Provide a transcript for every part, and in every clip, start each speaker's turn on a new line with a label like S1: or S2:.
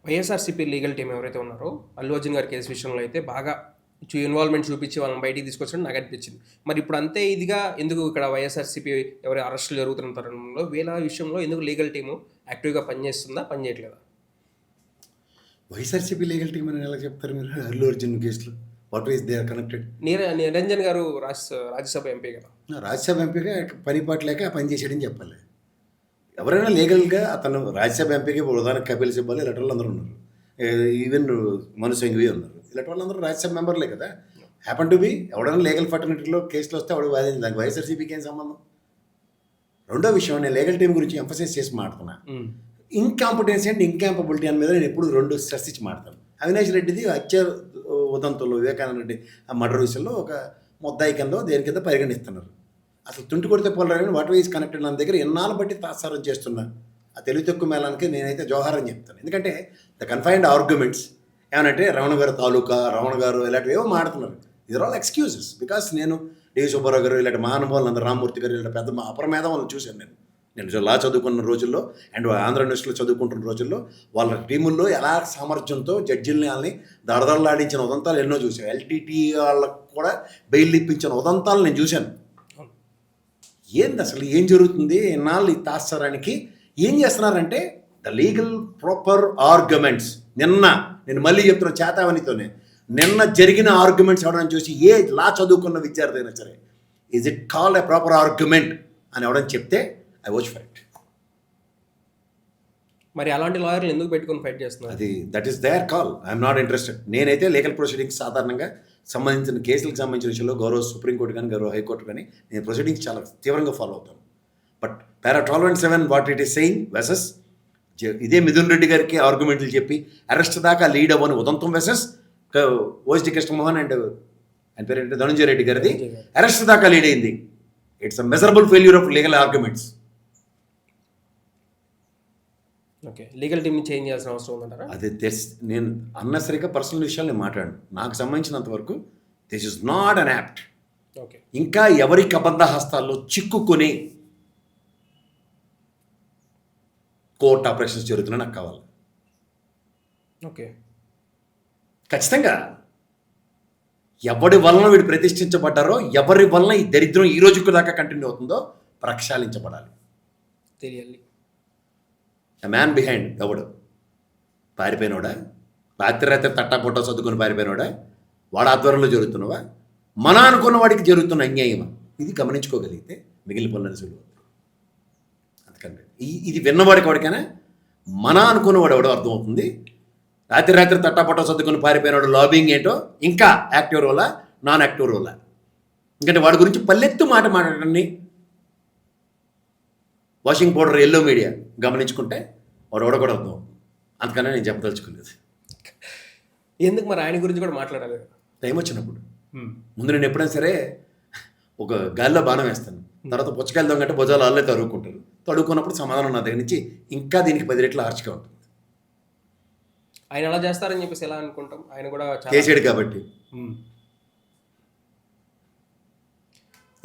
S1: YSRCP legal team ఎవరైతే ఉన్నారో అల్లు అర్జున్ గారి కేసు విషయంలో అయితే బాగా ఇన్వాల్వ్మెంట్ చూపించి వాళ్ళని బయటికి తీసుకొచ్చినట్టు నాకు అనిపించింది. మరి ఇప్పుడు అంతే ఇదిగా ఎందుకు ఇక్కడ వైఎస్ఆర్సీపీ ఎవరి అరెస్టులు జరుగుతున్న తరుణంలో వీళ్ళ విషయంలో ఎందుకు లీగల్ టీము యాక్టివ్గా పనిచేస్తుందా, పనిచేయట్లేదా?
S2: వైఎస్ఆర్సీపీ లీగల్ టీం అని ఎలా చెప్తారు మీరు? అల్లు అర్జున్ కేసులో what is they are connected?
S1: Niranjan గారు రాజ్యసభ ఎంపీ కదా,
S2: రాజ్యసభ ఎంపీగా పనిపాటు లేక పని చేసాడని చెప్పాలి. ఎవరైనా లీగల్గా అతను రాజ్యసభ ఎంపీకి ఉదాహరణ కపిల్ సిబ్బల్ ఇలాంటి వాళ్ళు అందరూ ఉన్నారు, ఈవెన్ మను సింఘవి ఉన్నారు. ఇలాంటి వాళ్ళందరూ రాజ్యసభ మెంబర్లే కదా. హ్యాపన్ టు బి ఎవడైనా లీగల్ ఫర్టర్నిటీలో కేసులు వస్తే వాడు వాదింది, దానికి వైఎస్ఆర్సీపీకి ఏం సంబంధం? రెండో విషయం, నేను లీగల్ టీం గురించి ఎంఫసైజ్ చేసి మాట్లాడుతున్నా. ఇన్కాంపిటెన్సీ అండ్ ఇన్కాంపబిలిటీ అని మీద నేను ఎప్పుడు రెండు స్ట్రెస్ ఇచ్చి మాట్లాడతాను. అవినాష్ రెడ్డిది హత్య ఉదంతంలో వివేకానంద రెడ్డి ఆ మర్డర్ విషయంలో ఒక ముద్దాయి కింద దేని కింద పరిగణిస్తున్నారు. అసలు తుంటి కొడితే పోలరాని వాట్ వైజ్ కనెక్టెడ్ నా దగ్గర ఎన్నాళ్ళు బట్టి తాత్సారం చేస్తున్నా. ఆ తెలివి తక్కువ మేళానికి నేనైతే జోహారం చెప్తాను. ఎందుకంటే ద కన్ఫైన్డ్ ఆర్గ్యుమెంట్స్ ఏమనంటే రమణ గారు తాలూకా, రమణ గారు ఇలాంటివి ఏవో మాడుతున్నారు. ఇది ఆల్ ఎక్స్క్యూజెస్. బికాస్ నేను డి సుబ్బారావు గారు ఇలాంటి మహానుభావులు అందరూ, రామ్మూర్తి గారు ఇలాంటి పెద్ద అపరమేధం చూశాను. నేను లా చదువుకున్న రోజుల్లో అండ్ ఆంధ్ర యూనివర్సిటీలో చదువుకుంటున్న రోజుల్లో వాళ్ళ టీముల్లో ఎలా సామర్థ్యంతో జడ్జిల్ని వాళ్ళని దడదడలాడించిన ఉదంతాలు ఎన్నో చూశాను. ఎల్టీటీ వాళ్ళకు కూడా బెయిల్ ఇప్పించిన ఉదంతాలు నేను చూశాను. ఏంది అసలు ఏం జరుగుతుంది? ఎన్నాళ్ళు ఈ తాత్సారానికి ఏం చేస్తున్నారంటే ద లీగల్ ప్రాపర్ ఆర్గ్యుమెంట్స్. నేను మళ్ళీ చెప్తున్నా చేతావనితోనే, నిన్న జరిగిన ఆర్గ్యుమెంట్స్ ఎవడని చూసి ఏ లా చదువుకున్న విద్యార్థి అయినా సరే is it call a proper argument అని ఎవడని చెప్తే ఐ వాచ్ ఫైట్.
S1: మరి అలాంటి లాయర్లు ఎందుకు పెట్టుకొని ఫైట్ చేస్తున్నారు?
S2: అది that is their call. I'm not interested. నేనైతే లీగల్ ప్రొసీడింగ్స్ సాధారణంగా సంబంధించిన కేసులకు సంబంధించిన విషయంలో గౌరవ సుప్రీంకోర్టు కానీ గౌరవ హైకోర్టు కానీ నేను ప్రొసీడింగ్స్ చాలా తీవ్రంగా ఫాలో అవుతాను. But para 12.7 what it is saying వెసెస్ ఇదే మిథున్ రెడ్డి గారికి ఆర్గ్యుమెంట్లు చెప్పి అరెస్ట్ దాకా లీడ్ అవ్వని ఉదంతం వెసెస్ ఓఎస్డి కృష్ణమోహన్ అండ్ ఆయన పేరు ఏంటంటే ధనంజయ రెడ్డి గారిది అరెస్ట్ దాకా లీడ్ అయింది. It's a measurable failure of legal arguments.
S1: Okay, legal టీమ్ని చేంజ్ చేయాల్సిన అవసరం ఉందంటారా?
S2: అది నేను అన్నసరిగా పర్సనల్ విషయాలు నేను మాట్లాడు. నాకు సంబంధించినంత వరకు this is not an apt.
S1: Okay,
S2: ఇంకా ఎవరి కబంధ హస్తాల్లో చిక్కుకొని కోర్ట్ ఆపరేషన్స్ జరుగుతున్నా నాకు కావాలి.
S1: ఓకే,
S2: ఖచ్చితంగా ఎవరి వలన వీడు ప్రతిష్ఠించబడ్డారో, ఎవరి వలన ఈ దరిద్రం ఈ రోజుకు దాకా కంటిన్యూ అవుతుందో ప్రక్షాళించబడాలి.
S1: తెలియాలి.
S2: ఎ మ్యాన్ బిహైండ్ ఎవడు? పారిపోయినోడా? రాత్రి తట్టాపుట్ట చదువుకొని పారిపోయినోడా? వాడు ఆధ్వర్యంలో జరుగుతున్నవా? మన అనుకున్న వాడికి జరుగుతున్న అన్యాయమా? ఇది గమనించుకోగలిగితే మిగిలిన పనులను సులువు. అందుకంటే ఇది విన్నవాడికి ఎవరికైనా మన అనుకున్నవాడు ఎవడో అర్థమవుతుంది. రాత్రి తట్టాపుట్ట చదువుకొని పారిపోయినవాడు లాబింగ్ ఏంటో, ఇంకా యాక్టివ్ రోలా నాన్ యాక్టివ్ రోలా, ఎందుకంటే వాడి గురించి పల్లెత్తు మాట మాట్లాడండి. వాషింగ్ పౌడర్ ఎల్లో మీడియా గమనించుకుంటే వాడు కూడా అర్థం. అందుకనే నేను చెప్పదలుచుకోలేదు.
S1: ఎందుకు మరి ఆయన గురించి కూడా మాట్లాడాలి
S2: టైం వచ్చినప్పుడు. ముందు నేను ఎప్పుడైనా సరే ఒక గాలిలో బాణం వేస్తాను, తర్వాత పుచ్చకాయలు దొంగంటే భుజాలు వాళ్ళే తరువుకుంటారు. తడుకున్నప్పుడు సమాధానం నా దగ్గర నుంచి ఇంకా దీనికి 10 రెట్లు హార్ష్గా ఉంటుంది.
S1: ఆయన అలా చేస్తారని చెప్పేసి ఎలా అనుకుంటాం? ఆయన కూడా
S2: చేసాడు కాబట్టి.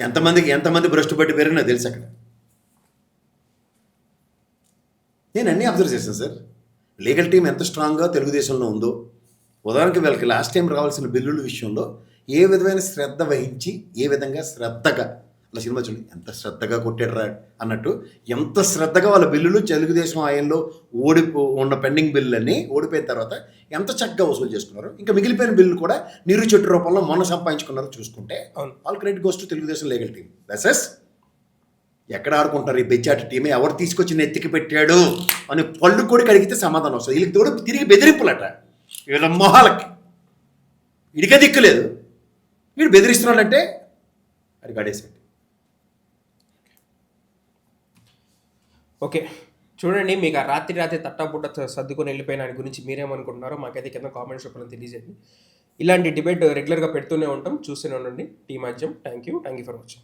S2: ఎంతమంది భ్రష్టు పట్టి పేరు నాకు తెలుసు. అక్కడ నేను అన్నీ అబ్జర్వ్ చేశాను సార్. లీగల్ టీం ఎంత స్ట్రాంగ్గా తెలుగుదేశంలో ఉందో, ఉదాహరణకి వీళ్ళకి లాస్ట్ టైం రావాల్సిన బిల్లుల విషయంలో ఏ విధమైన శ్రద్ధ వహించి, ఏ విధంగా శ్రద్ధగా, అలా సినిమా చూడండి ఎంత శ్రద్ధగా కొట్టాడు రా అన్నట్టు, ఎంత శ్రద్ధగా వాళ్ళ బిల్లులు తెలుగుదేశం ఆయనలో ఉన్న పెండింగ్ బిల్లులన్నీ ఓడిపోయిన తర్వాత ఎంత చక్కగా వసూలు చేసుకున్నారు. ఇంకా మిగిలిపోయిన బిల్లు కూడా నీరు చెట్టు రూపంలో మొన్న సంపాదించుకున్నారో చూసుకుంటే all credit goes to Telugu Desam legal team. వెసెస్ ఎక్కడ ఆడుకుంటారు ఈ బెచ్చాటి టీమే, ఎవరు తీసుకొచ్చి నెత్తికి పెట్టాడు అని పళ్ళు కూడా కడిగితే సమాధానం వస్తుంది. వీళ్ళకి తోడు తిరిగి బెదిరింపులట. వీళ్ళ మొహాలకి ఇడిక దిక్కులేదు, వీడు బెదిరిస్తున్నాడంటే అది గడేసాడు.
S1: ఓకే, చూడండి, మీకు ఆ రాత్రి తట్టాపుట్ట సర్దుకొని వెళ్ళిపోయిన గురించి మీరేమనుకుంటున్నారో మాకైతే కింద కామెంట్స్ రూపంలో తెలియజేయండి. ఇలాంటి డిబేట్ రెగ్యులర్గా పెడుతూనే ఉంటాం, చూస్తూనే ఉండండి T Madhyam. Thank you for watching.